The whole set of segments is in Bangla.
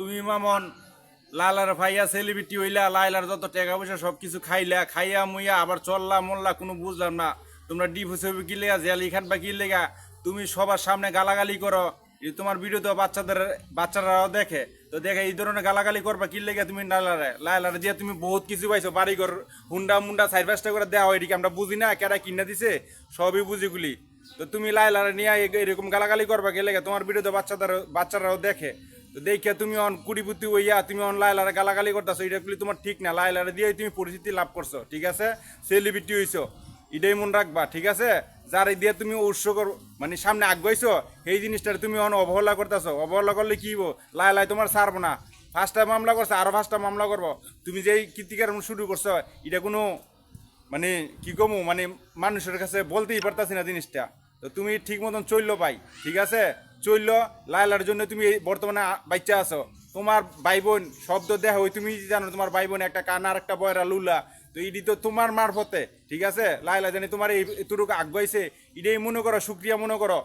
তুমি মামন লালার ভাইয়া সেলিব্রিটি হইলা, লাইলার যত টাকা পয়সা সব কিছু খাইলা, খাইয়া মুইয়া আবার চললা মোল্লা কোনো বুঝলাম না। তোমরা ডিভোর্স হবে কি লেগা, জেল খান বা কি লেগা, তুমি সবার সামনে গালাগালি করো। এই তোমার ভিডিও তো বাচ্চারাও দেখে, তো দেখে এই ধরনের গালাগালি করবা কি লেগা। তুমি লাইলারে দিয়ে তুমি বহুত কিছু পাইছো, বাড়িঘর হুন্ডা মুন্ডা 4-5টা করে দেওয়া হয়, এদিকে আমরা বুঝি না কেরা কিনা দিছে, সবই বুঝিগুলি। তো তুমি লাইলারে নিয়ে এরকম গালাগালি করবা কি লেগা, তোমার ভিডিও তো বাচ্চারাও দেখে। তো দেখে তুমি অন কুড়িপুতি হইয়া তুমি অন লাইলারে গালাগালি করতেছো, এটা গুলি তোমার ঠিক না। লাইলারে দিয়ে তুমি পরিচিতি লাভ করছো, ঠিক আছে, সেলিব্রিটি হইছো, এটাই মনে রাখবা, ঠিক আছে। যারে দিয়ে তুমি উৎসর্গ মানে সামনে আগাইছো, এই জিনিসটা তুমি অন অবহেলা করতেছো। অবহেলা করলে কি হবো, লাই তোমার ছাড়বো না। 5টা মামলা করছো, আরো 5টা মামলা করবো। তুমি যেই কীর্তিকার শুরু করছো, এটা কোনো মানে কি কমু, মানে মানুষের কাছে বলতেই পারতাছি না জিনিসটা। তো তুমি ঠিক মতন চললো ভাই, ঠিক আছে, চললো। লাইলার জন্য তুমি বর্তমানে বাচ্চা আছো, তোমার ভাই বোন শব্দ দেখা ওই তুমি জানো, তোমার ভাই বোন একটা কানা আর একটা বয়রা লুলা। তো এটি তো তোমার মারফতে, ঠিক আছে। লাইলা জানি তোমার এই এতটুকু আগাইছে, এটাই মনে করো শুক্রিয়া মনে করো।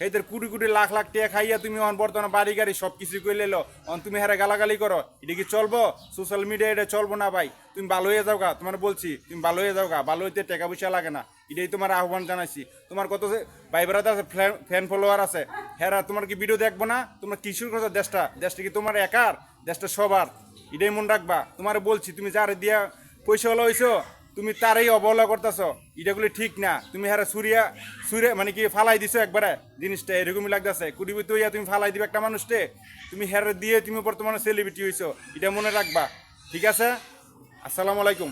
এদের কোটি কোটি লাখ লাখ টাকা খাইয়া তুমি অন বর্তমানে বাড়ি গাড়ি সব কিছু করে লেলো, অন তুমি হারে গালাগালি করো, এটা কি চলবো? সোশ্যাল মিডিয়া এটা চলবো না ভাই। তুমি ভালো হয়ে যাও গা, তোমার বলছি তুমি ভালো হয়ে যাও গা, ভালো হইতে টাকা পয়সা লাগে না, এটাই তোমার আহ্বান জানাইছি। তোমার কত ভাই বেড়াতে আছে, ফ্যান ফলোয়ার আছে, হেরা তোমার কি ভিডিও দেখবো না? তোমার কিশোর কথা দেশটা কি তোমার একার, দেশটা সবার, এটাই মনে রাখবা। তোমার বলছি তুমি যারে দিয়া পয়সা হলো হইছো, তুমি তারই অবহেলা করতেছ, এটাগুলি ঠিক না। তুমি হারা সুরে মানে কি ফালাই দিছো একবারে, জিনিসটা এরকমই লাগতেছে। কুড়িবুতি হইয়া তুমি ফালাই দিবে একটা মানুষকে, তুমি হেরে দিয়ে তুমি বর্তমানে সেলিব্রিটি হইছো, এটা মনে রাখবা, ঠিক আছে। আসসালামু আলাইকুম।